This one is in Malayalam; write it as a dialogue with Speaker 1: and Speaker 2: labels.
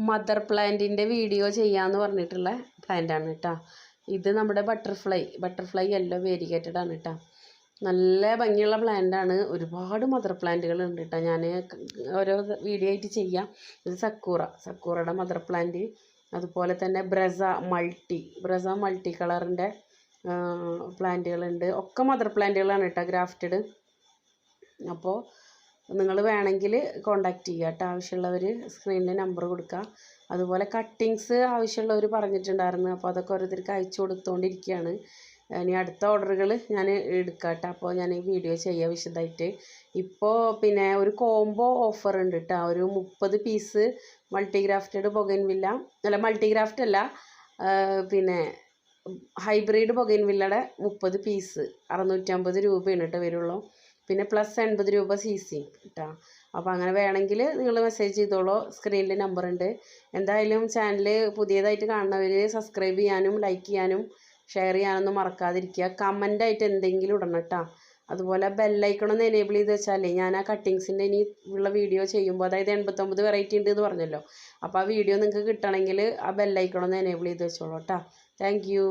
Speaker 1: മദർ പ്ലാന്റിൻ്റെ വീഡിയോ ചെയ്യാമെന്ന് പറഞ്ഞിട്ടുള്ള പ്ലാന്റാണ് കേട്ടോ. ഇത് നമ്മുടെ ബട്ടർഫ്ലൈ യെല്ലോ വേരിഗേറ്റഡ് ആണ് കേട്ടോ. നല്ല ഭംഗിയുള്ള പ്ലാന്റാണ്. ഒരുപാട് മദർ പ്ലാന്റുകൾ ഉണ്ട് കേട്ടോ. ഞാൻ ഓരോ വീഡിയോ ആയിട്ട് ചെയ്യാം. ഇത് സക്കൂറയുടെ മദർ പ്ലാന്റ്, അതുപോലെ തന്നെ ബ്രസ മൾട്ടി കളറിൻ്റെ പ്ലാന്റുകളുണ്ട്. ഒക്കെ മദർ പ്ലാന്റുകളാണ് കേട്ടോ, ഗ്രാഫ്റ്റഡ്. അപ്പോൾ നിങ്ങൾ വേണമെങ്കിൽ കോണ്ടാക്ട് ചെയ്യുക കേട്ടോ. ആവശ്യമുള്ളവർ സ്ക്രീനിൽ നമ്പർ കൊടുക്കുക. അതുപോലെ കട്ടിങ്സ് ആവശ്യമുള്ളവർ പറഞ്ഞിട്ടുണ്ടായിരുന്നു. അപ്പോൾ അതൊക്കെ ഓരോരുത്തർക്ക് അയച്ചു കൊടുത്തുകൊണ്ടിരിക്കുകയാണ്. ഇനി അടുത്ത ഓർഡറുകൾ ഞാൻ എടുക്കാം കേട്ടോ. അപ്പോൾ ഞാൻ ഈ വീഡിയോ ചെയ്യാം വിശദമായിട്ട്. ഇപ്പോൾ പിന്നെ ഒരു കോംബോ ഓഫർ ഉണ്ട് കേട്ടോ. ഒരു 30 പീസ് മൾട്ടിഗ്രാഫ്റ്റഡ് ബൊഗൈൻവില്ല, അല്ല മൾട്ടിഗ്രാഫ്റ്റ് അല്ല, പിന്നെ ഹൈബ്രിഡ് ബൊഗൈൻവില്ലയുടെ 30 പീസ് 650 രൂപയാണ് കേട്ടോ വരുള്ളൂ. പിന്നെ പ്ലസ് 80 രൂപ CC കേട്ടോ. അപ്പോൾ അങ്ങനെ വേണമെങ്കിൽ നിങ്ങൾ മെസ്സേജ് ചെയ്തോളൂ. സ്ക്രീനിൽ നമ്പർ ഉണ്ട്. എന്തായാലും ചാനൽ പുതിയതായിട്ട് കാണുന്നവർ സബ്സ്ക്രൈബ് ചെയ്യാനും ലൈക്ക് ചെയ്യാനും ഷെയർ ചെയ്യാനൊന്നും മറക്കാതിരിക്കുക. കമൻ്റായിട്ട് എന്തെങ്കിലും ഇടണം കേട്ടോ. അതുപോലെ ബെല്ലൈക്കണൊന്ന് എനേബിൾ ചെയ്ത് വെച്ചാലേ ഞാൻ ആ കട്ടിങ്സിൻ്റെ ഇനി ഉള്ള വീഡിയോ ചെയ്യുമ്പോൾ, അതായത് 89 വെറൈറ്റി ഉണ്ട് എന്ന് പറഞ്ഞല്ലോ, അപ്പോൾ ആ വീഡിയോ നിങ്ങൾക്ക് കിട്ടണമെങ്കിൽ ആ ബെല്ലൈക്കണൊന്ന് എനേബിൾ ചെയ്ത് വെച്ചോളൂ കേട്ടോ. Thank you.